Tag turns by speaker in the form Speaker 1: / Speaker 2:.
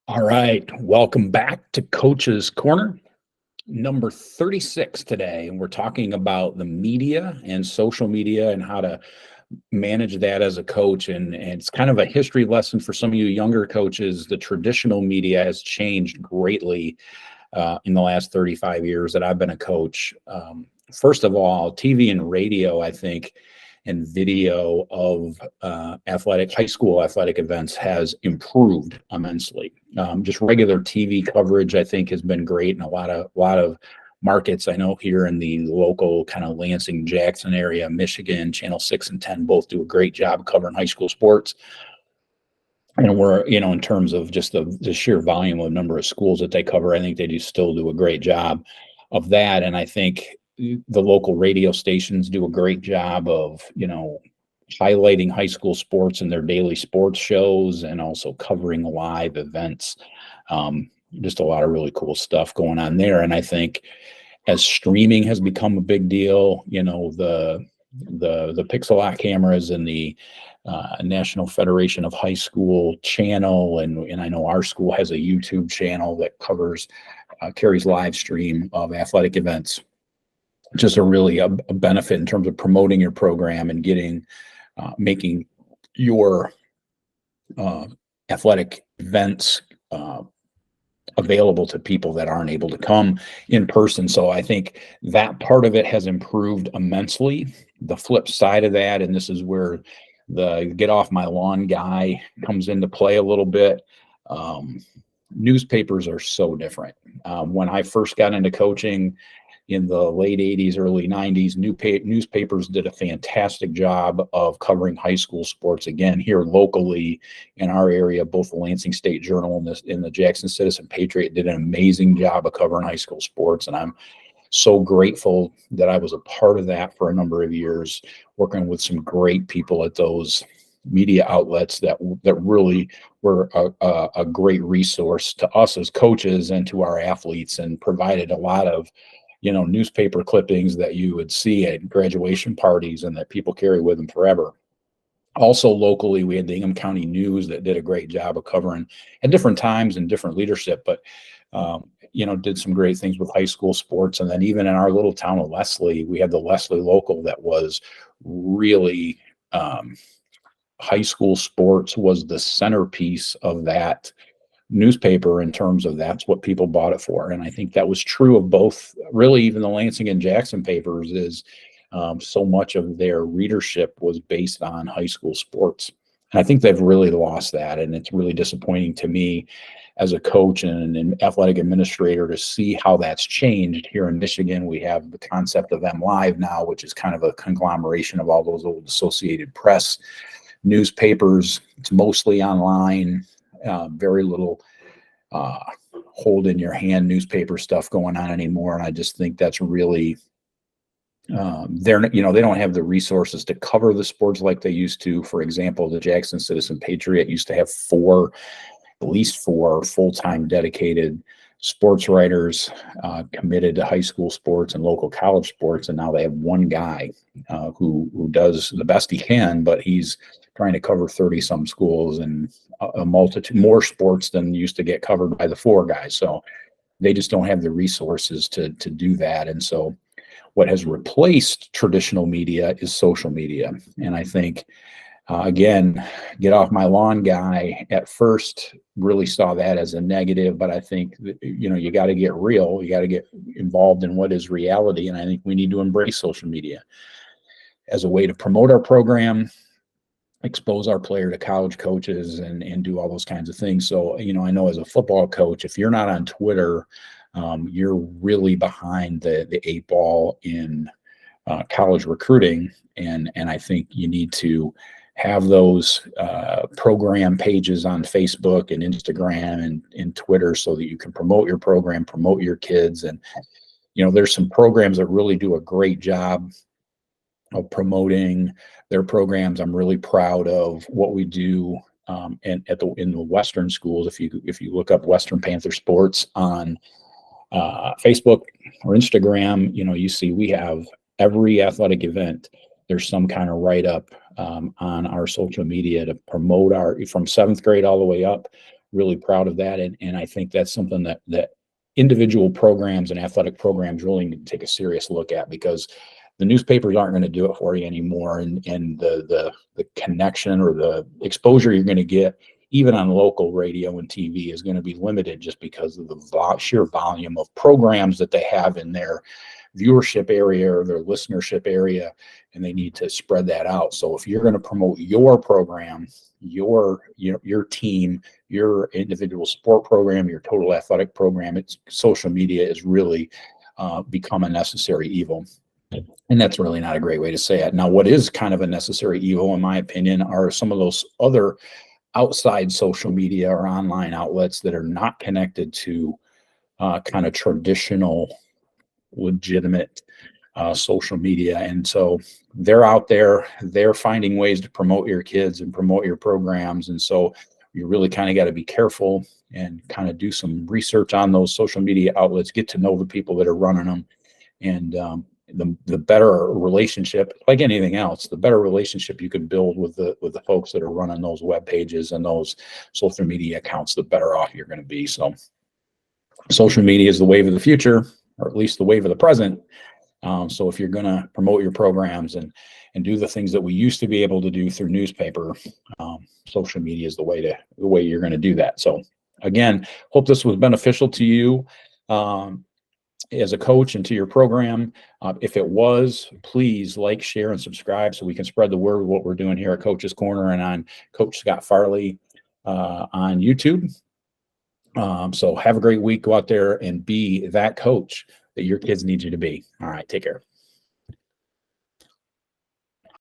Speaker 1: All right, welcome back to Coach's Corner, number 36 today. And we're talking about the media and social media and how to manage that as a coach. And it's kind of a history lesson for some of you younger coaches. The traditional media has changed greatly in the last 35 years that I've been a coach. First of all, TV and radio, I think, and video of high school athletic events has improved immensely. Just regular TV coverage, I think, has been great in a lot of markets. I know here in the local kind of Lansing, Jackson area, Michigan, Channel 6 and 10 both do a great job covering high school sports. And we're, in terms of just the sheer volume of number of schools that they cover, I think they still do a great job of that. And I think the local radio stations do a great job of, highlighting high school sports in their daily sports shows and also covering live events. Just a lot of really cool stuff going on there. And I think as streaming has become a big deal, the Pixel cameras and the National Federation of High School channel, and I know our school has a YouTube channel that carries live stream of athletic events. Just a benefit in terms of promoting your program and making your athletic events available to people that aren't able to come in person. So I think that part of it has improved immensely. The flip side of that, and this is where the get off my lawn guy comes into play a little bit. Newspapers are so different. When I first got into coaching in the late 80s, early 90s, newspapers did a fantastic job of covering high school sports. Again, here locally in our area, both the Lansing State Journal and the Jackson Citizen Patriot did an amazing job of covering high school sports. And I'm so grateful that I was a part of that for a number of years, working with some great people at those media outlets that really were a great resource to us as coaches and to our athletes, and provided a lot of newspaper clippings that you would see at graduation parties and that people carry with them forever. Also locally, we had the Ingham County News that did a great job of covering at different times and different leadership, but did some great things with high school sports. And then even in our little town of Leslie, we had the Leslie Local that was really high school sports was the centerpiece of that newspaper in terms of that's what people bought it for. And I think that was true of both, really, even the Lansing and Jackson papers is so much of their readership was based on high school sports. And I think they've really lost that. And it's really disappointing to me as a coach and an athletic administrator to see how that's changed. Here in Michigan, we have the concept of MLive now, which is kind of a conglomeration of all those old Associated Press newspapers. It's mostly online. Very little hold in your hand newspaper stuff going on anymore. And I just think that's really, they don't have the resources to cover the sports like they used to. For example, the Jackson Citizen Patriot used to have at least four full-time dedicated sports writers committed to high school sports and local college sports. And now they have one guy who does the best he can, but he's trying to cover 30 some schools and a multitude more sports than used to get covered by the four guys. So they just don't have the resources to do that. And so what has replaced traditional media is social media. And I think, again, get off my lawn guy at first really saw that as a negative, but I think that, you got to get real. You got to get involved in what is reality. And I think we need to embrace social media as a way to promote our program, expose our player to college coaches, and do all those kinds of things. So, I know as a football coach, if you're not on Twitter, you're really behind the eight ball in college recruiting. And I think you need to have those program pages on Facebook and Instagram and Twitter so that you can promote your program, promote your kids. And, there's some programs that really do a great job of promoting their programs. I'm really proud of what we do in the Western schools. If you look up Western Panther Sports on Facebook or Instagram, you see we have every athletic event. There's some kind of write-up on our social media to promote from 7th grade all the way up. really proud of that. And I think that's something that individual programs and athletic programs really need to take a serious look at, because the newspapers aren't going to do it for you anymore. And the connection or the exposure you're going to get, even on local radio and TV, is going to be limited just because of the sheer volume of programs that they have in their viewership area or their listenership area, and they need to spread that out. So if you're going to promote your program, your team, your individual sport program, your total athletic program, social media is really become a necessary evil. And that's really not a great way to say it. Now, what is kind of a necessary evil, in my opinion, are some of those other outside social media or online outlets that are not connected to kind of traditional, legitimate social media. And so they're out there, they're finding ways to promote your kids and promote your programs. And so you really kind of got to be careful and kind of do some research on those social media outlets, get to know the people that are running them. And the better relationship, like anything else, the better relationship you can build with the folks that are running those web pages and those social media accounts, the better off you're going to be. So social media is the wave of the future, or at least the wave of the present. So if you're going to promote your programs and do the things that we used to be able to do through newspaper, social media is the way you're going to do that. So again, hope this was beneficial to you as a coach and to your program. If it was, please like, share, and subscribe so we can spread the word of what we're doing here at Coach's Corner and on Coach Scott Farley on YouTube. So have a great week. Go out there and be that coach that your kids need you to be. All right, take care.